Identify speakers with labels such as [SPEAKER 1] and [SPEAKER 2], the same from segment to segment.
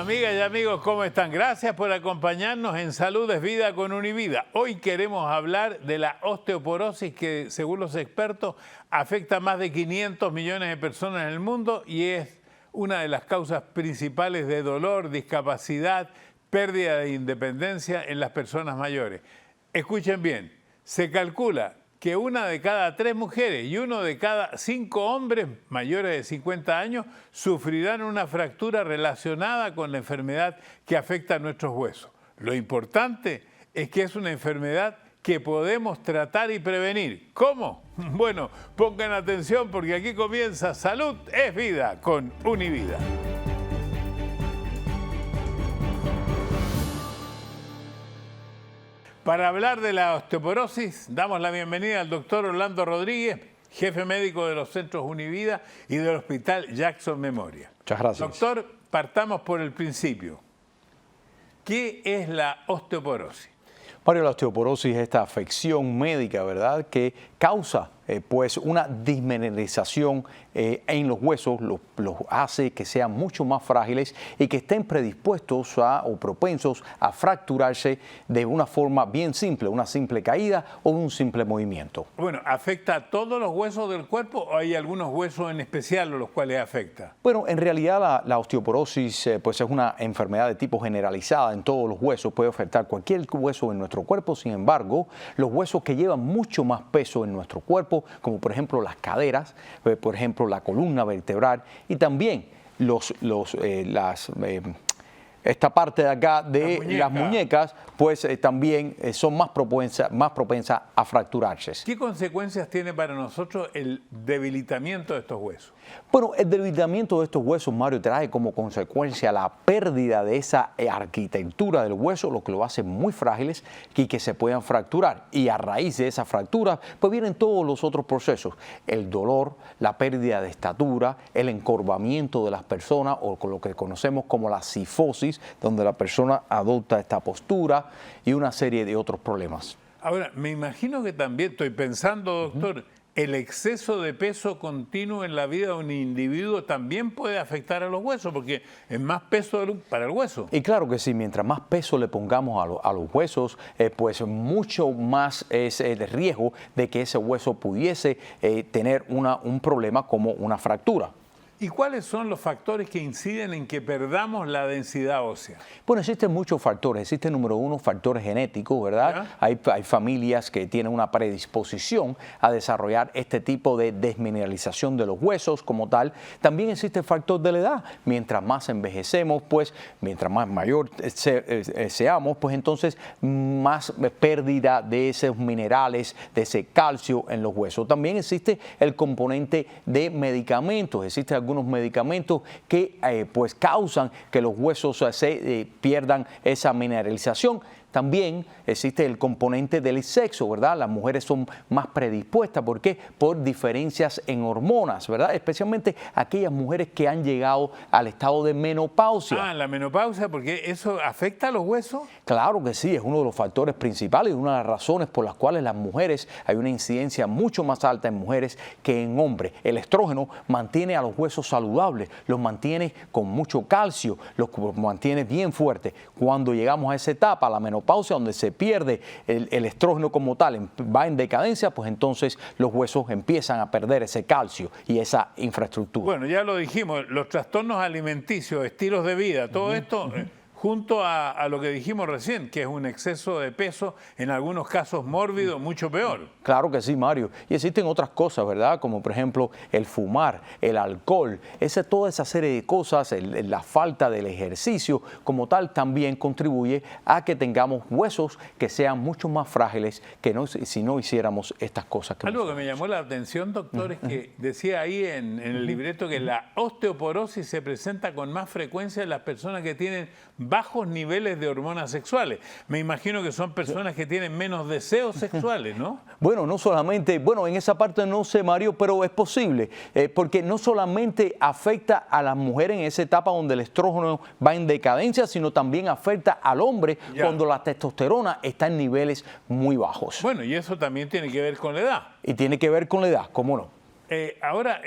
[SPEAKER 1] Amigas y amigos, ¿cómo están? Gracias por acompañarnos en Salud es Vida con Univida. Hoy queremos hablar de la osteoporosis que, según los expertos, afecta a más de 500 millones de personas en el mundo y es una de las causas principales de dolor, discapacidad, pérdida de independencia en las personas mayores. Escuchen bien, se calcula que 1 de cada 3 mujeres y 1 de cada 5 hombres mayores de 50 años sufrirán una fractura relacionada con la enfermedad que afecta a nuestros huesos. Lo importante es que es una enfermedad que podemos tratar y prevenir. ¿Cómo? Bueno, pongan atención porque aquí comienza Salud es Vida con Univida. Para hablar de la osteoporosis, damos la bienvenida al doctor Orlando Rodríguez, jefe médico de los centros Univida y del Hospital Jackson Memorial.
[SPEAKER 2] Muchas gracias.
[SPEAKER 1] Doctor, partamos por el principio. ¿Qué es la osteoporosis?
[SPEAKER 2] Mario, la osteoporosis es esta afección médica, ¿verdad?, que causa pues una desmineralización en los huesos, los hace que sean mucho más frágiles y que estén predispuestos o propensos a fracturarse de una forma bien simple, una simple caída o un simple movimiento.
[SPEAKER 1] Bueno, ¿afecta a todos los huesos del cuerpo o hay algunos huesos en especial a los cuales afecta?
[SPEAKER 2] Bueno, en realidad la osteoporosis pues es una enfermedad de tipo generalizada en todos los huesos, puede afectar cualquier hueso en nuestro cuerpo. Sin embargo, los huesos que llevan mucho más peso en nuestro cuerpo, como por ejemplo las caderas, por ejemplo la columna vertebral y también esta parte de acá de las muñecas, pues también son más propensas a fracturarse.
[SPEAKER 1] ¿Qué consecuencias tiene para nosotros el debilitamiento de estos huesos?
[SPEAKER 2] Bueno, el debilitamiento de estos huesos, Mario, trae como consecuencia la pérdida de esa arquitectura del hueso, lo que lo hace muy frágiles y que se puedan fracturar. Y a raíz de esa fractura, pues vienen todos los otros procesos. El dolor, la pérdida de estatura, el encorvamiento de las personas o con lo que conocemos como la cifosis, donde la persona adopta esta postura y una serie de otros problemas.
[SPEAKER 1] Ahora, me imagino que también, estoy pensando, doctor, el exceso de peso continuo en la vida de un individuo también puede afectar a los huesos, porque es más peso para el hueso.
[SPEAKER 2] Y claro que sí, mientras más peso le pongamos a los huesos, pues mucho más es el riesgo de que ese hueso pudiese tener un problema como una fractura.
[SPEAKER 1] ¿Y cuáles son los factores que inciden en que perdamos la densidad ósea?
[SPEAKER 2] Bueno, existen muchos factores. Existe, número uno, factores genéticos, ¿verdad? Hay familias que tienen una predisposición a desarrollar este tipo de desmineralización de los huesos como tal. También existe el factor de la edad. Mientras más envejecemos, pues, mientras más mayor seamos, pues entonces más pérdida de esos minerales, de ese calcio en los huesos. También existe el componente de medicamentos. Existe algunos medicamentos que pues causan que los huesos se pierdan esa mineralización. También existe el componente del sexo, ¿verdad? Las mujeres son más predispuestas. ¿Por qué? Por diferencias en hormonas, ¿verdad? Especialmente aquellas mujeres que han llegado al estado de menopausia.
[SPEAKER 1] Ah, la menopausia, porque eso afecta a los huesos.
[SPEAKER 2] Claro que sí, es uno de los factores principales y una de las razones por las cuales las mujeres, hay una incidencia mucho más alta en mujeres que en hombres. El estrógeno mantiene a los huesos saludables, los mantiene con mucho calcio, los mantiene bien fuertes. Cuando llegamos a esa etapa, la menopausia, donde se pierde el estrógeno como tal, va en decadencia, pues entonces los huesos empiezan a perder ese calcio y esa infraestructura.
[SPEAKER 1] Bueno, ya lo dijimos, los trastornos alimenticios, estilos de vida, todo esto junto a lo que dijimos recién, que es un exceso de peso, en algunos casos mórbido, mucho peor.
[SPEAKER 2] Claro que sí, Mario. Y existen otras cosas, ¿verdad? Como por ejemplo el fumar, el alcohol, toda esa serie de cosas, la falta del ejercicio como tal también contribuye a que tengamos huesos que sean mucho más frágiles que si no hiciéramos estas cosas.
[SPEAKER 1] Algo que me llamó la atención, doctor, es que decía ahí en el libreto que la osteoporosis se presenta con más frecuencia en las personas que tienen bajos niveles de hormonas sexuales. Me imagino que son personas que tienen menos deseos sexuales, ¿no?
[SPEAKER 2] Bueno, no solamente, en esa parte no sé, Mario, pero es posible, porque no solamente afecta a las mujeres en esa etapa donde el estrógeno va en decadencia, sino también afecta al hombre cuando la testosterona está en niveles muy bajos.
[SPEAKER 1] Bueno, y eso también tiene que ver con la edad.
[SPEAKER 2] Y tiene que ver con la edad, ¿cómo no?
[SPEAKER 1] Ahora,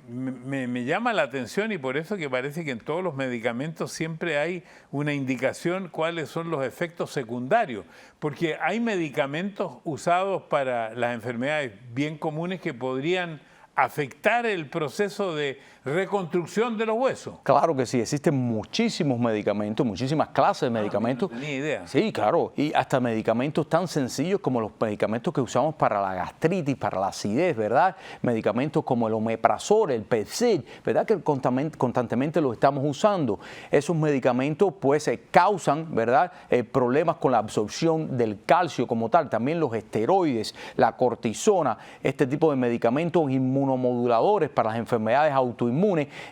[SPEAKER 1] me llama la atención y por eso que parece que en todos los medicamentos siempre hay una indicación cuáles son los efectos secundarios, porque hay medicamentos usados para las enfermedades bien comunes que podrían afectar el proceso de reconstrucción de los huesos.
[SPEAKER 2] Claro que sí, existen muchísimos medicamentos, muchísimas clases de medicamentos.
[SPEAKER 1] No tenía idea.
[SPEAKER 2] Sí, claro, y hasta medicamentos tan sencillos como los medicamentos que usamos para la gastritis, para la acidez, ¿verdad? Medicamentos como el omeprazol, el Pepcid, ¿verdad? Que constantemente los estamos usando. Esos medicamentos pues causan, ¿verdad? Problemas con la absorción del calcio como tal. También los esteroides, la cortisona, este tipo de medicamentos inmunomoduladores para las enfermedades autoinmunes.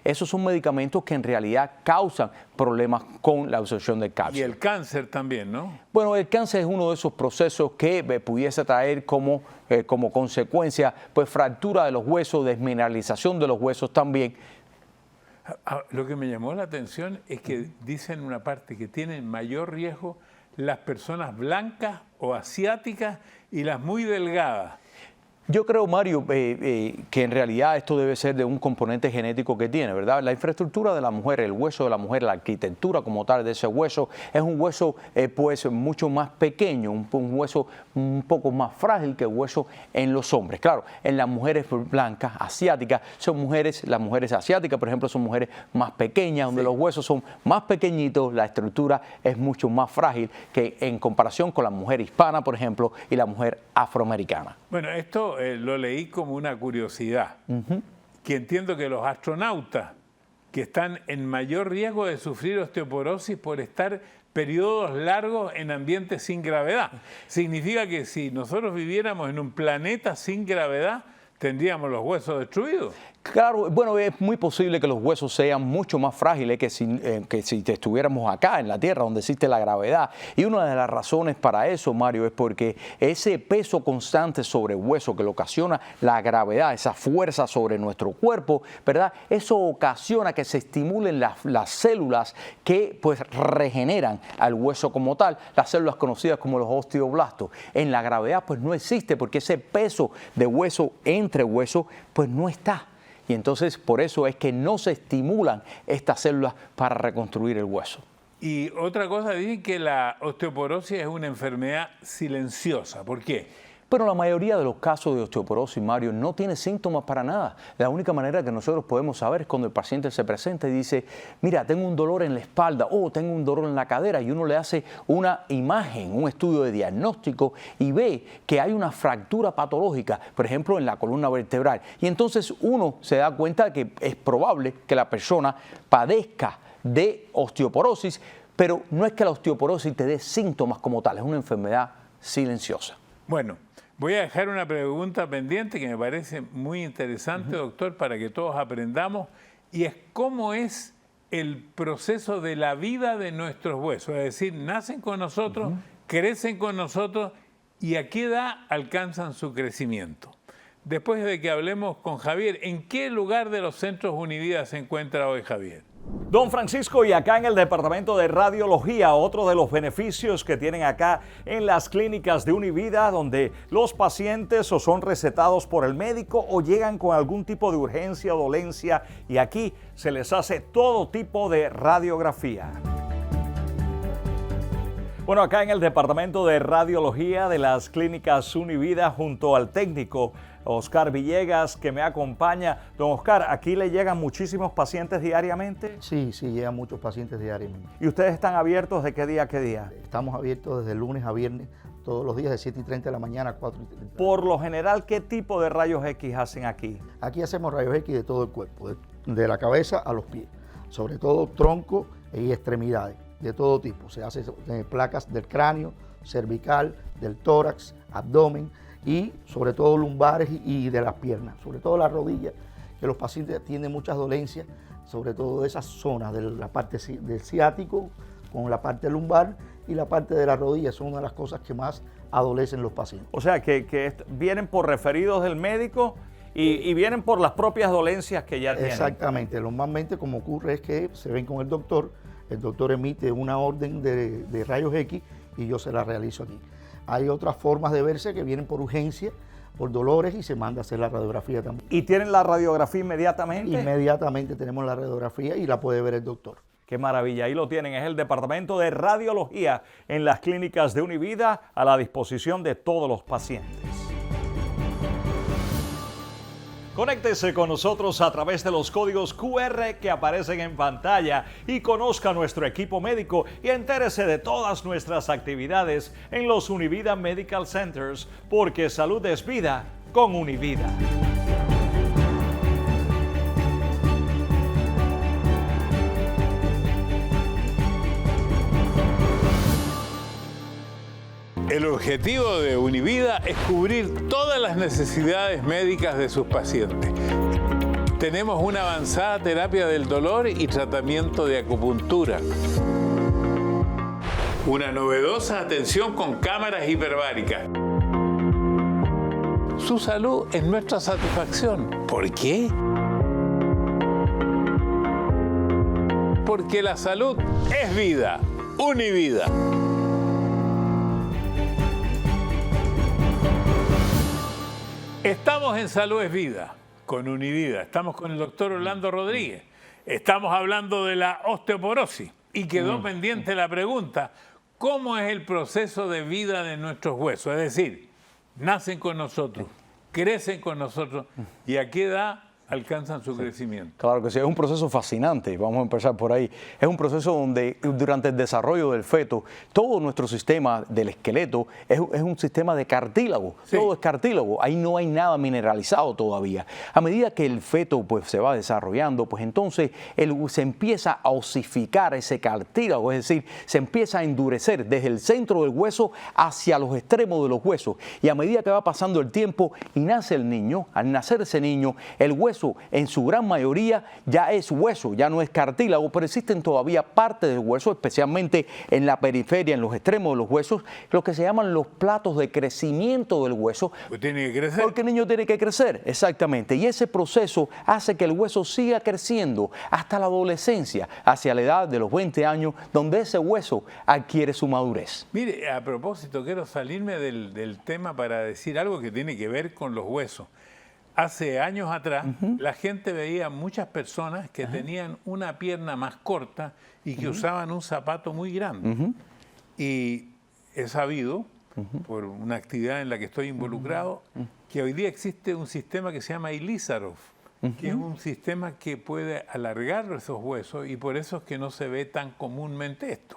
[SPEAKER 2] Esos son medicamentos que en realidad causan problemas con la absorción del calcio.
[SPEAKER 1] Y el cáncer también, ¿no?
[SPEAKER 2] Bueno, el cáncer es uno de esos procesos que pudiese traer como consecuencia pues fractura de los huesos, desmineralización de los huesos también.
[SPEAKER 1] Lo que me llamó la atención es que dicen una parte que tienen mayor riesgo las personas blancas o asiáticas y las muy delgadas.
[SPEAKER 2] Yo creo, Mario, que en realidad esto debe ser de un componente genético que tiene, ¿verdad? La infraestructura de la mujer, el hueso de la mujer, la arquitectura como tal de ese hueso, es un hueso pues mucho más pequeño, un hueso un poco más frágil que el hueso en los hombres. Claro, en las mujeres blancas, asiáticas, las mujeres asiáticas, por ejemplo, son mujeres más pequeñas, donde los huesos son más pequeñitos, la estructura es mucho más frágil que en comparación con la mujer hispana, por ejemplo, y la mujer afroamericana.
[SPEAKER 1] Bueno, esto lo leí como una curiosidad, que entiendo que los astronautas que están en mayor riesgo de sufrir osteoporosis por estar periodos largos en ambientes sin gravedad. Significa que si nosotros viviéramos en un planeta sin gravedad, tendríamos los huesos destruidos.
[SPEAKER 2] Claro, bueno, es muy posible que los huesos sean mucho más frágiles que si estuviéramos acá en la Tierra, donde existe la gravedad. Y una de las razones para eso, Mario, es porque ese peso constante sobre el hueso que le ocasiona la gravedad, esa fuerza sobre nuestro cuerpo, ¿verdad? Eso ocasiona que se estimulen las células que pues regeneran al hueso como tal, las células conocidas como los osteoblastos. En la gravedad pues no existe porque ese peso de hueso entre hueso pues no está. Y entonces por eso es que no se estimulan estas células para reconstruir el hueso.
[SPEAKER 1] Y otra cosa, dicen que la osteoporosis es una enfermedad silenciosa. ¿Por qué?
[SPEAKER 2] Pero la mayoría de los casos de osteoporosis, Mario, no tiene síntomas para nada. La única manera que nosotros podemos saber es cuando el paciente se presenta y dice, mira, tengo un dolor en la espalda o tengo un dolor en la cadera, y uno le hace una imagen, un estudio de diagnóstico y ve que hay una fractura patológica, por ejemplo, en la columna vertebral. Y entonces uno se da cuenta que es probable que la persona padezca de osteoporosis, pero no es que la osteoporosis te dé síntomas como tal, es una enfermedad silenciosa.
[SPEAKER 1] Bueno, voy a dejar una pregunta pendiente que me parece muy interesante, doctor, para que todos aprendamos, y es cómo es el proceso de la vida de nuestros huesos. Es decir, nacen con nosotros, crecen con nosotros, y a qué edad alcanzan su crecimiento. Después de que hablemos con Javier, ¿en qué lugar de los centros Univida se encuentra hoy Javier?
[SPEAKER 3] Don Francisco, y acá en el departamento de radiología, otro de los beneficios que tienen acá en las clínicas de Univida, donde los pacientes o son recetados por el médico o llegan con algún tipo de urgencia o dolencia, y aquí se les hace todo tipo de radiografía. Bueno, acá en el departamento de radiología de las clínicas Univida, junto al técnico Oscar Villegas, que me acompaña. Don Oscar, ¿aquí le llegan muchísimos pacientes diariamente?
[SPEAKER 4] Sí, llegan muchos pacientes diariamente.
[SPEAKER 3] ¿Y ustedes están abiertos de qué día a qué día?
[SPEAKER 4] Estamos abiertos desde lunes a viernes, todos los días de 7:30 de la mañana a 4:30.
[SPEAKER 3] Por lo general, ¿qué tipo de rayos X hacen aquí?
[SPEAKER 4] Aquí hacemos rayos X de todo el cuerpo, de la cabeza a los pies, sobre todo tronco y extremidades, de todo tipo. Se hace placas del cráneo, cervical, del tórax, abdomen, y sobre todo lumbares y de las piernas, sobre todo las rodillas, que los pacientes tienen muchas dolencias, sobre todo de esas zonas de la parte del ciático con la parte lumbar y la parte de la rodilla, son una de las cosas que más adolecen los pacientes.
[SPEAKER 3] O sea, que vienen por referidos del médico y vienen por las propias dolencias que ya tienen.
[SPEAKER 4] Exactamente, normalmente como ocurre es que se ven con el doctor emite una orden de rayos X y yo se la realizo aquí. Hay otras formas de verse que vienen por urgencia, por dolores y se manda a hacer la radiografía también.
[SPEAKER 3] ¿Y tienen la radiografía inmediatamente?
[SPEAKER 4] Inmediatamente tenemos la radiografía y la puede ver el doctor.
[SPEAKER 3] Qué maravilla, ahí lo tienen, es el Departamento de Radiología en las clínicas de Univida a la disposición de todos los pacientes. Conéctese con nosotros a través de los códigos QR que aparecen en pantalla y conozca nuestro equipo médico y entérese de todas nuestras actividades en los Univida Medical Centers, porque salud es vida con Univida.
[SPEAKER 1] El objetivo de Univida es cubrir todas las necesidades médicas de sus pacientes. Tenemos una avanzada terapia del dolor y tratamiento de acupuntura. Una novedosa atención con cámaras hiperbáricas. Su salud es nuestra satisfacción. ¿Por qué? Porque la salud es vida. Univida. Estamos en Salud es Vida, con Univida. Estamos con el doctor Orlando Rodríguez. Estamos hablando de la osteoporosis y quedó pendiente la pregunta, ¿cómo es el proceso de vida de nuestros huesos? Es decir, nacen con nosotros, crecen con nosotros y a qué edad alcanzan su crecimiento.
[SPEAKER 2] Claro que sí, es un proceso fascinante, vamos a empezar por ahí. Es un proceso donde durante el desarrollo del feto, todo nuestro sistema del esqueleto es un sistema de cartílago, todo es cartílago, ahí no hay nada mineralizado todavía. A medida que el feto pues, se va desarrollando, pues entonces se empieza a osificar ese cartílago, es decir, se empieza a endurecer desde el centro del hueso hacia los extremos de los huesos. Y a medida que va pasando el tiempo y nace el niño, al nacer ese niño, el hueso en su gran mayoría ya es hueso, ya no es cartílago, pero existen todavía partes del hueso, especialmente en la periferia, en los extremos de los huesos, lo que se llaman los platos de crecimiento del hueso.
[SPEAKER 1] Pues tiene que crecer.
[SPEAKER 2] Porque el niño tiene que crecer, exactamente. Y ese proceso hace que el hueso siga creciendo hasta la adolescencia, hacia la edad de los 20 años, donde ese hueso adquiere su madurez.
[SPEAKER 1] Mire, a propósito, quiero salirme del tema para decir algo que tiene que ver con los huesos. Hace años atrás, la gente veía muchas personas que tenían una pierna más corta y que usaban un zapato muy grande. Y he sabido, por una actividad en la que estoy involucrado, que hoy día existe un sistema que se llama Ilizarov, que es un sistema que puede alargar esos huesos y por eso es que no se ve tan comúnmente esto.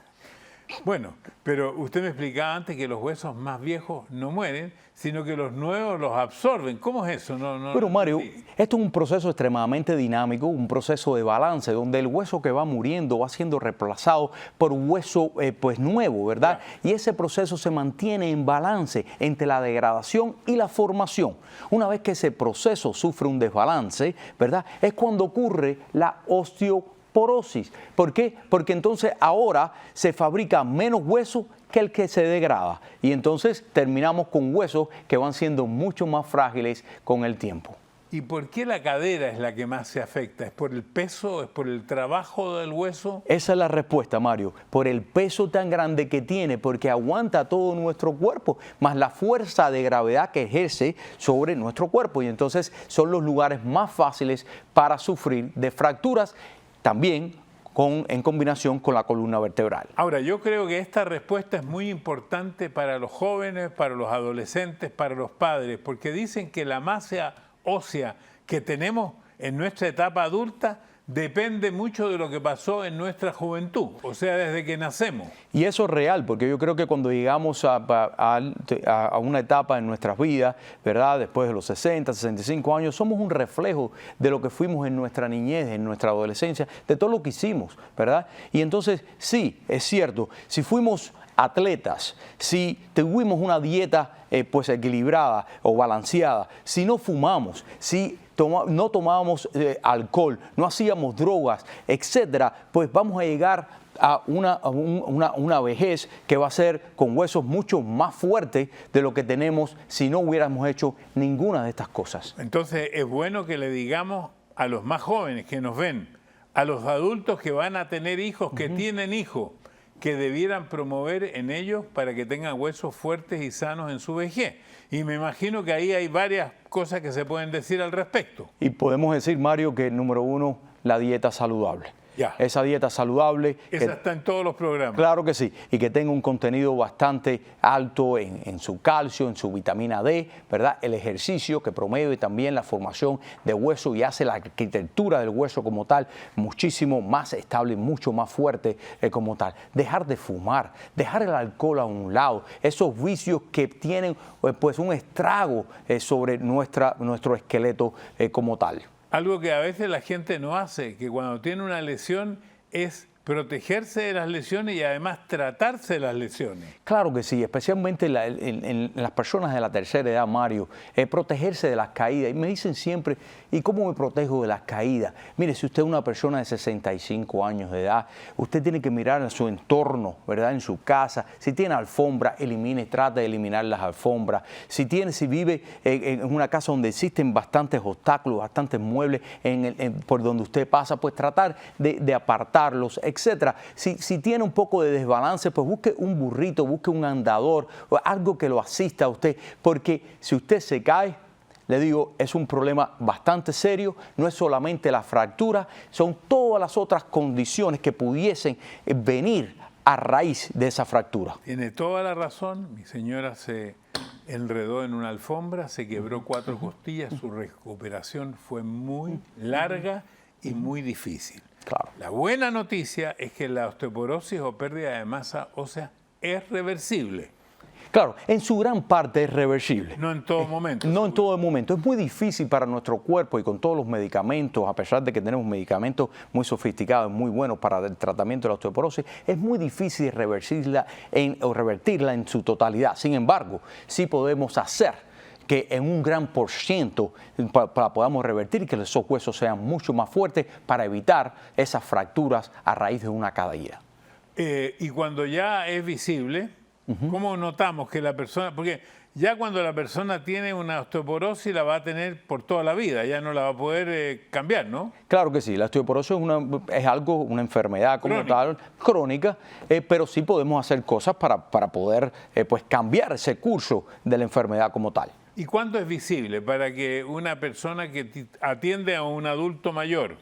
[SPEAKER 1] Bueno, pero usted me explicaba antes que los huesos más viejos no mueren, sino que los nuevos los absorben. ¿Cómo es eso?
[SPEAKER 2] Pero Mario, esto es un proceso extremadamente dinámico, un proceso de balance, donde el hueso que va muriendo va siendo reemplazado por un hueso pues nuevo, ¿verdad? Y ese proceso se mantiene en balance entre la degradación y la formación. Una vez que ese proceso sufre un desbalance, ¿verdad? Es cuando ocurre la osteoporosis. ¿Por qué? Porque entonces ahora se fabrica menos hueso que el que se degrada y entonces terminamos con huesos que van siendo mucho más frágiles con el tiempo.
[SPEAKER 1] ¿Y por qué la cadera es la que más se afecta? ¿Es por el peso? ¿Es por el trabajo del hueso?
[SPEAKER 2] Esa es la respuesta, Mario. Por el peso tan grande que tiene, porque aguanta todo nuestro cuerpo, más la fuerza de gravedad que ejerce sobre nuestro cuerpo. Y entonces son los lugares más fáciles para sufrir de fracturas, también en combinación con la columna vertebral.
[SPEAKER 1] Ahora, yo creo que esta respuesta es muy importante para los jóvenes, para los adolescentes, para los padres, porque dicen que la masa ósea que tenemos en nuestra etapa adulta depende mucho de lo que pasó en nuestra juventud, o sea, desde que nacemos.
[SPEAKER 2] Y eso es real, porque yo creo que cuando llegamos a una etapa en nuestras vidas, ¿verdad? Después de los 60, 65 años, somos un reflejo de lo que fuimos en nuestra niñez, en nuestra adolescencia, de todo lo que hicimos, ¿verdad? Y entonces, sí, es cierto, si fuimos atletas, si tuvimos una dieta pues equilibrada o balanceada, si no fumamos, si no tomábamos alcohol, no hacíamos drogas, etcétera, pues vamos a llegar a una vejez que va a ser con huesos mucho más fuertes de lo que tenemos si no hubiéramos hecho ninguna de estas cosas.
[SPEAKER 1] Entonces es bueno que le digamos a los más jóvenes que nos ven, a los adultos que van a tener hijos, que tienen hijos, que debieran promover en ellos para que tengan huesos fuertes y sanos en su vejez. Y me imagino que ahí hay varias cosas que se pueden decir al respecto.
[SPEAKER 2] Y podemos decir, Mario, que número uno, la dieta saludable.
[SPEAKER 1] Ya.
[SPEAKER 2] Esa dieta saludable.
[SPEAKER 1] Esa está en todos los programas.
[SPEAKER 2] Claro que sí, y que tenga un contenido bastante alto en su calcio, en su vitamina D, ¿verdad? El ejercicio que promueve también la formación de hueso y hace la arquitectura del hueso como tal muchísimo más estable, mucho más fuerte como tal. Dejar de fumar, dejar el alcohol a un lado, esos vicios que tienen pues un estrago sobre nuestro esqueleto como tal.
[SPEAKER 1] Algo que a veces la gente no hace, que cuando tiene una lesión es protegerse de las lesiones y además tratarse de las lesiones.
[SPEAKER 2] Claro que sí, especialmente en las personas de la tercera edad, Mario, protegerse de las caídas. Y me dicen siempre, ¿y cómo me protejo de las caídas? Mire, si usted es una persona de 65 años de edad, usted tiene que mirar en su entorno, ¿verdad? En su casa. Si tiene alfombra, trate de eliminar las alfombras. Si vive en una casa donde existen bastantes obstáculos, bastantes muebles por donde usted pasa, pues tratar de apartarlos, etcétera. Si tiene un poco de desbalance, pues busque un burrito, busque un andador, o algo que lo asista a usted, porque si usted se cae, le digo, es un problema bastante serio, no es solamente la fractura, son todas las otras condiciones que pudiesen venir a raíz de esa fractura.
[SPEAKER 1] Tiene toda la razón, mi señora se enredó en una alfombra, se quebró 4 costillas, su recuperación fue muy larga y muy difícil.
[SPEAKER 2] Claro.
[SPEAKER 1] La buena noticia es que la osteoporosis o pérdida de masa ósea es reversible.
[SPEAKER 2] Claro, en su gran parte es reversible.
[SPEAKER 1] No en todo momento.
[SPEAKER 2] No en todo momento. Es muy difícil para nuestro cuerpo y con todos los medicamentos, a pesar de que tenemos medicamentos muy sofisticados, muy buenos para el tratamiento de la osteoporosis, es muy difícil revertirla en su totalidad. Sin embargo, sí podemos hacer que en un gran por ciento podamos revertir y que esos huesos sean mucho más fuertes para evitar esas fracturas a raíz de una caída.
[SPEAKER 1] Y cuando ya es visible, ¿cómo notamos que la persona, porque ya cuando la persona tiene una osteoporosis la va a tener por toda la vida, ya no la va a poder cambiar, ¿no?
[SPEAKER 2] Claro que sí, la osteoporosis es una enfermedad como tal, crónica, pero sí podemos hacer cosas para poder pues cambiar ese curso de la enfermedad como tal.
[SPEAKER 1] ¿Y cuándo es visible para que una persona que atiende a un adulto mayor,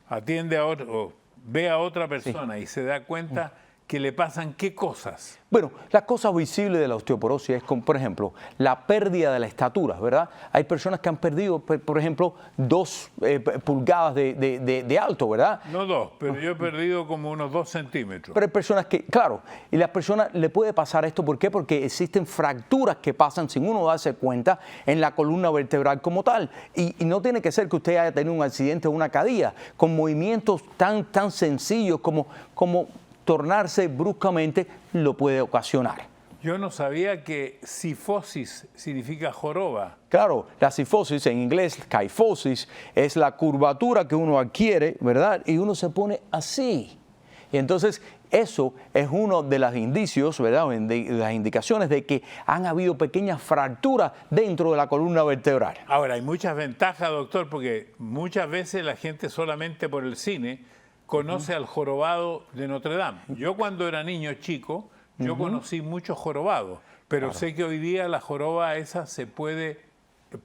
[SPEAKER 1] atiende a otro, o ve a otra persona y se da cuenta que le pasan qué cosas?
[SPEAKER 2] Bueno, las cosas visibles de la osteoporosis es como, por ejemplo, la pérdida de la estatura, ¿verdad? Hay personas que han perdido, por ejemplo, 2 pulgadas de alto, ¿verdad?
[SPEAKER 1] No 2, pero yo he perdido como unos 2 centímetros.
[SPEAKER 2] Pero hay personas que, claro, y las personas le puede pasar esto, ¿por qué? Porque existen fracturas que pasan sin uno darse cuenta en la columna vertebral como tal. Y no tiene que ser que usted haya tenido un accidente o una caída, con movimientos tan sencillos como tornarse bruscamente lo puede ocasionar.
[SPEAKER 1] Yo no sabía que cifosis significa joroba.
[SPEAKER 2] Claro, la cifosis en inglés, kyphosis, es la curvatura que uno adquiere, ¿verdad? Y uno se pone así. Y entonces eso es uno de los indicios, ¿verdad? De las indicaciones de que han habido pequeñas fracturas dentro de la columna vertebral.
[SPEAKER 1] Ahora, hay muchas ventajas, doctor, porque muchas veces la gente solamente por el cine conoce al jorobado de Notre Dame. Yo cuando era niño chico, yo conocí muchos jorobados, pero sé que hoy día la joroba esa se puede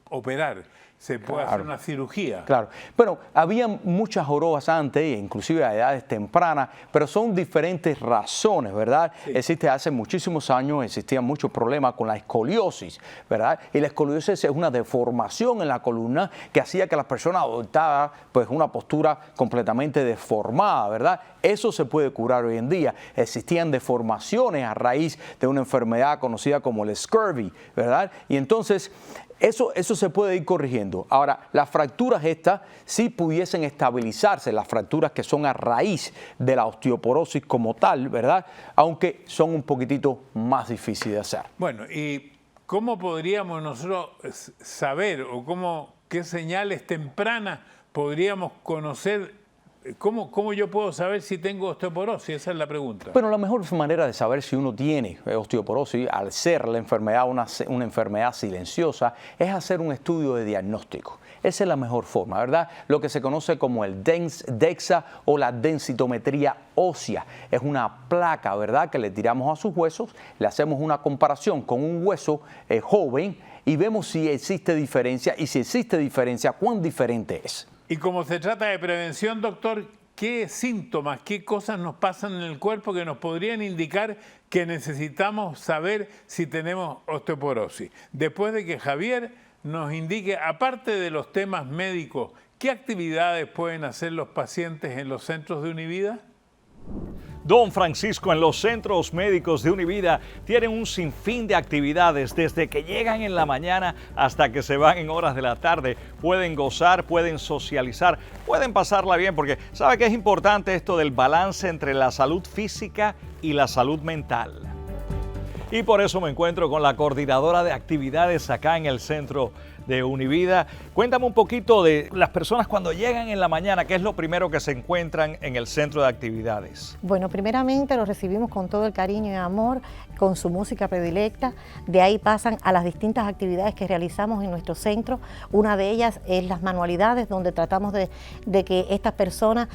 [SPEAKER 1] operar, se puede hacer una cirugía.
[SPEAKER 2] Claro. Bueno, había muchas jorobas antes, inclusive a edades tempranas, pero son diferentes razones, ¿verdad? Sí. Hace muchísimos años existían muchos problemas con la escoliosis, ¿verdad? Y la escoliosis es una deformación en la columna que hacía que las personas adoptaran pues una postura completamente deformada, ¿verdad? Eso se puede curar hoy en día. Existían deformaciones a raíz de una enfermedad conocida como el scurvy, ¿verdad? Y entonces eso se puede ir corrigiendo. Ahora, las fracturas estas sí pudiesen estabilizarse, las fracturas que son a raíz de la osteoporosis como tal, ¿verdad? Aunque son un poquitito más difíciles de hacer.
[SPEAKER 1] Bueno, ¿y cómo podríamos nosotros saber o qué señales tempranas podríamos conocer ¿Cómo yo puedo saber si tengo osteoporosis? Esa es la pregunta.
[SPEAKER 2] Bueno, la mejor manera de saber si uno tiene osteoporosis, al ser la enfermedad una enfermedad silenciosa, es hacer un estudio de diagnóstico. Esa es la mejor forma, ¿verdad? Lo que se conoce como el DEXA o la densitometría ósea. Es una placa, ¿verdad?, que le tiramos a sus huesos, le hacemos una comparación con un hueso joven y vemos si existe diferencia y si existe diferencia, ¿cuán diferente es?
[SPEAKER 1] Y como se trata de prevención, doctor, ¿qué síntomas, qué cosas nos pasan en el cuerpo que nos podrían indicar que necesitamos saber si tenemos osteoporosis? Después de que Javier nos indique, aparte de los temas médicos, ¿qué actividades pueden hacer los pacientes en los centros de Univida?
[SPEAKER 3] Don Francisco, en los centros médicos de Univida tienen un sinfín de actividades desde que llegan en la mañana hasta que se van en horas de la tarde. Pueden gozar, pueden socializar, pueden pasarla bien, porque sabe que es importante esto del balance entre la salud física y la salud mental. Y por eso me encuentro con la coordinadora de actividades acá en el centro de Univida. Cuéntame un poquito de las personas cuando llegan en la mañana, ¿qué es lo primero que se encuentran en el centro de actividades?
[SPEAKER 5] Bueno, primeramente los recibimos con todo el cariño y amor, con su música predilecta. De ahí pasan a las distintas actividades que realizamos en nuestro centro. Una de ellas es las manualidades, donde tratamos de que estas personas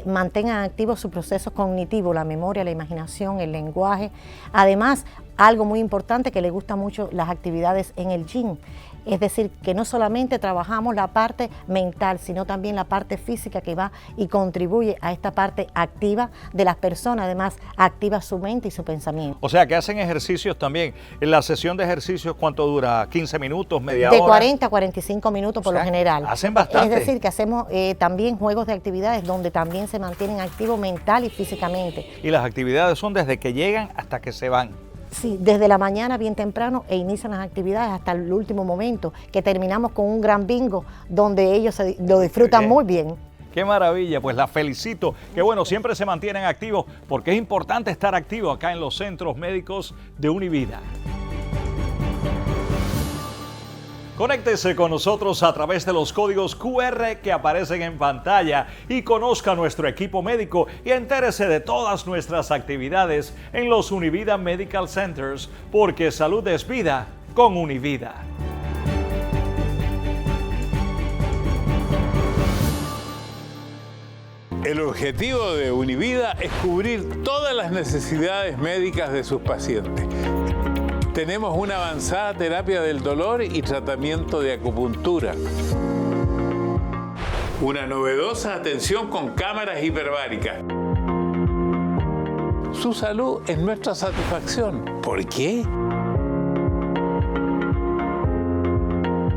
[SPEAKER 5] mantengan activos sus procesos cognitivos, la memoria, la imaginación, el lenguaje. Además, algo muy importante que les gusta mucho, las actividades en el gym. Es decir, que no solamente trabajamos la parte mental, sino también la parte física que va y contribuye a esta parte activa de las personas, además activa su mente y su pensamiento.
[SPEAKER 3] O sea, que hacen ejercicios también. En la sesión de ejercicios, ¿cuánto dura? ¿15 minutos, media hora?
[SPEAKER 5] De 40 a 45 minutos por lo general.
[SPEAKER 3] Hacen bastante.
[SPEAKER 5] Es decir, que hacemos también juegos de actividades donde también se mantienen activos mental y físicamente.
[SPEAKER 3] Y las actividades son desde que llegan hasta que se van.
[SPEAKER 5] Sí, desde la mañana bien temprano e inician las actividades hasta el último momento, que terminamos con un gran bingo donde ellos lo disfrutan muy bien.
[SPEAKER 3] ¡Qué maravilla! Pues la felicito. Que bueno, siempre se mantienen activos porque es importante estar activo acá en los centros médicos de Univida. Conéctese con nosotros a través de los códigos QR que aparecen en pantalla y conozca nuestro equipo médico y entérese de todas nuestras actividades en los Univida Medical Centers, porque salud es vida con Univida.
[SPEAKER 1] El objetivo de Univida es cubrir todas las necesidades médicas de sus pacientes. Tenemos una avanzada terapia del dolor y tratamiento de acupuntura. Una novedosa atención con cámaras hiperbáricas. Su salud es nuestra satisfacción. ¿Por qué?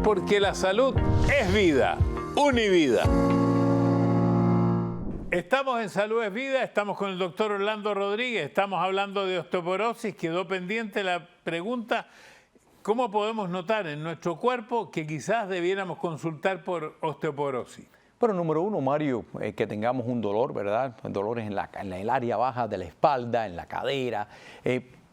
[SPEAKER 1] Porque la salud es vida. Univida. Estamos en Salud es Vida, estamos con el doctor Orlando Rodríguez, estamos hablando de osteoporosis. Quedó pendiente la pregunta, ¿cómo podemos notar en nuestro cuerpo que quizás debiéramos consultar por osteoporosis?
[SPEAKER 2] Bueno, número uno, Mario, que tengamos un dolor, ¿verdad? Dolores en el área baja de la espalda, en la cadera.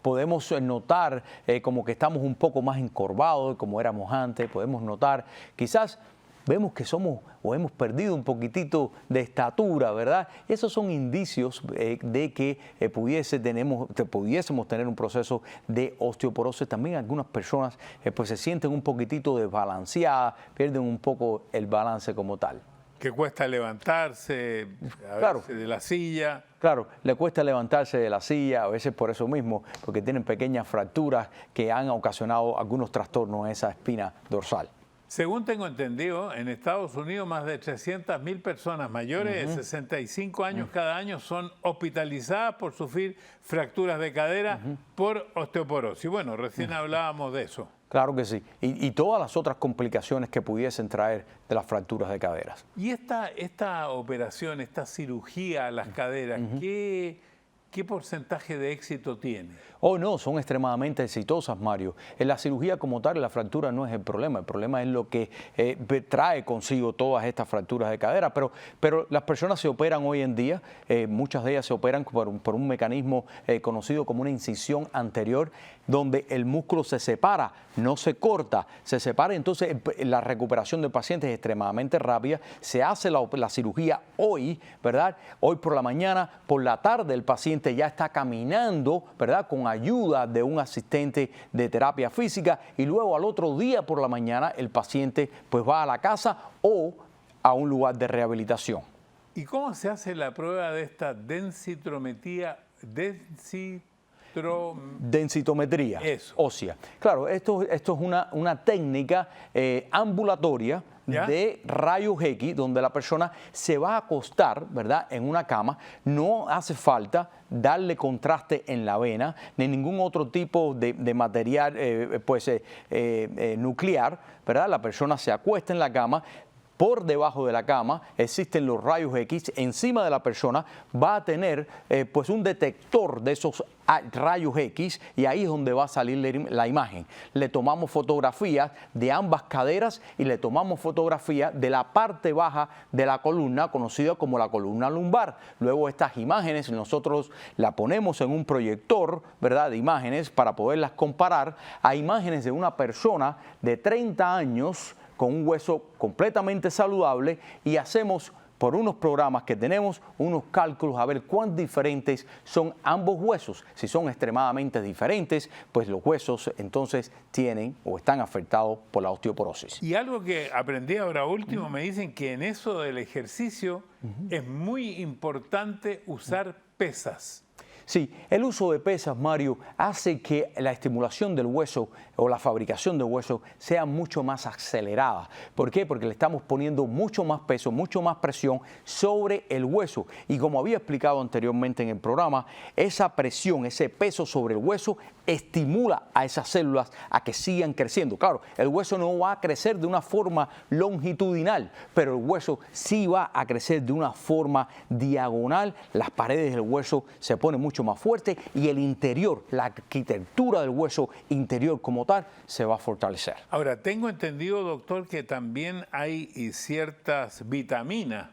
[SPEAKER 2] Podemos notar como que estamos un poco más encorvados como éramos antes. Podemos notar, quizás vemos que somos o hemos perdido un poquitito de estatura, ¿verdad? Y esos son indicios de que pudiésemos tener un proceso de osteoporosis. También algunas personas pues se sienten un poquitito desbalanceadas, pierden un poco el balance como tal.
[SPEAKER 1] Que cuesta levantarse a veces de la silla.
[SPEAKER 2] Claro, le cuesta levantarse de la silla, a veces por eso mismo, porque tienen pequeñas fracturas que han ocasionado algunos trastornos en esa espina dorsal.
[SPEAKER 1] Según tengo entendido, en Estados Unidos más de 300.000 personas mayores de 65 años cada año son hospitalizadas por sufrir fracturas de cadera por osteoporosis. Bueno, recién hablábamos de eso.
[SPEAKER 2] Claro que sí. Y todas las otras complicaciones que pudiesen traer de las fracturas de caderas.
[SPEAKER 1] Y esta operación, esta cirugía a las caderas, ¿qué ¿qué porcentaje de éxito tiene?
[SPEAKER 2] Oh, no, son extremadamente exitosas, Mario. En la cirugía como tal, la fractura no es el problema es lo que trae consigo todas estas fracturas de cadera, pero las personas se operan hoy en día, muchas de ellas se operan por un mecanismo conocido como una incisión anterior, donde el músculo se separa, no se corta, se separa, entonces la recuperación del paciente es extremadamente rápida. Se hace la cirugía hoy, ¿verdad? Hoy por la mañana, por la tarde el paciente ya está caminando, ¿verdad? Con ayuda de un asistente de terapia física, y luego al otro día por la mañana el paciente pues va a la casa o a un lugar de rehabilitación.
[SPEAKER 1] ¿Y cómo se hace la prueba de esta
[SPEAKER 2] densitometría ósea? Claro, esto es una técnica ambulatoria,
[SPEAKER 1] ¿ya?,
[SPEAKER 2] de rayos X, donde la persona se va a acostar, ¿verdad?, en una cama. No hace falta darle contraste en la vena ni ningún otro tipo de material nuclear, ¿verdad? La persona se acuesta en la cama. Por debajo de la cama existen los rayos X. Encima de la persona va a tener pues un detector de esos rayos X, y ahí es donde va a salir la imagen. Le tomamos fotografías de ambas caderas y le tomamos fotografía de la parte baja de la columna, conocida como la columna lumbar. Luego estas imágenes nosotros las ponemos en un proyector, ¿verdad?, de imágenes para poderlas comparar a imágenes de una persona de 30 años con un hueso completamente saludable, y hacemos por unos programas que tenemos unos cálculos a ver cuán diferentes son ambos huesos. Si son extremadamente diferentes, pues los huesos entonces tienen o están afectados por la osteoporosis.
[SPEAKER 1] Y algo que aprendí ahora último, me dicen que en eso del ejercicio es muy importante usar pesas.
[SPEAKER 2] Sí, el uso de pesas, Mario, hace que la estimulación del hueso o la fabricación del hueso sea mucho más acelerada. ¿Por qué? Porque le estamos poniendo mucho más peso, mucho más presión sobre el hueso. Y como había explicado anteriormente en el programa, esa presión, ese peso sobre el hueso estimula a esas células a que sigan creciendo. Claro, el hueso no va a crecer de una forma longitudinal, pero el hueso sí va a crecer de una forma diagonal. Las paredes del hueso se ponen mucho más fuertes y el interior, la arquitectura del hueso interior como tal, se va a fortalecer.
[SPEAKER 1] Ahora, tengo entendido, doctor, que también hay ciertas vitaminas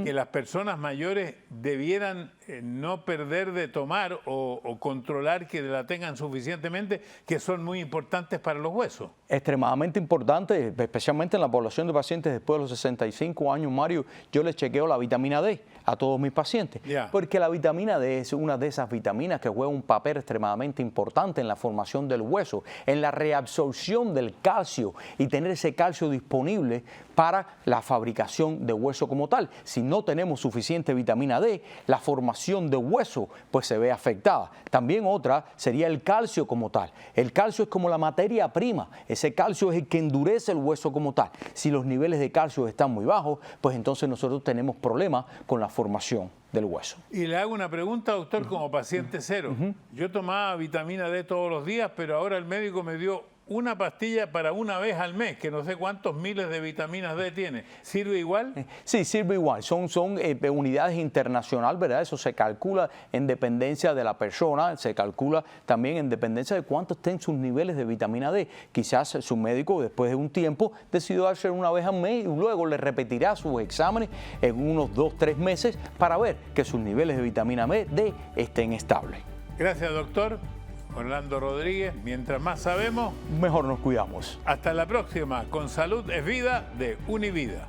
[SPEAKER 1] que las personas mayores debieran no perder de tomar o controlar que la tengan suficientemente, que son muy importantes para los huesos.
[SPEAKER 2] Extremadamente importante, especialmente en la población de pacientes después de los 65 años, Mario. Yo les chequeo la vitamina D a todos mis pacientes, porque la vitamina D es una de esas vitaminas que juega un papel extremadamente importante en la formación del hueso, en la reabsorción del calcio y tener ese calcio disponible para la fabricación de hueso como tal. Si no tenemos suficiente vitamina D, la formación de hueso pues se ve afectada. También otra sería el calcio como tal. El calcio es como la materia prima. Ese calcio es el que endurece el hueso como tal. Si los niveles de calcio están muy bajos, pues entonces nosotros tenemos problemas con la formación del hueso.
[SPEAKER 1] Y le hago una pregunta, doctor, como paciente cero. Yo tomaba vitamina D todos los días, pero ahora el médico me dio una pastilla para una vez al mes, que no sé cuántos miles de vitaminas D tiene. ¿Sirve igual?
[SPEAKER 2] Sí, sirve igual. Son unidades internacionales, ¿verdad? Eso se calcula en dependencia de la persona, se calcula también en dependencia de cuántos estén sus niveles de vitamina D. Quizás su médico, después de un tiempo, decidió darse una vez al mes y luego le repetirá sus exámenes en unos 2-3 meses para ver que sus niveles de vitamina D estén estables.
[SPEAKER 1] Gracias, doctor. Orlando Rodríguez, mientras más sabemos,
[SPEAKER 2] mejor nos cuidamos.
[SPEAKER 1] Hasta la próxima, con Salud es Vida de Univida.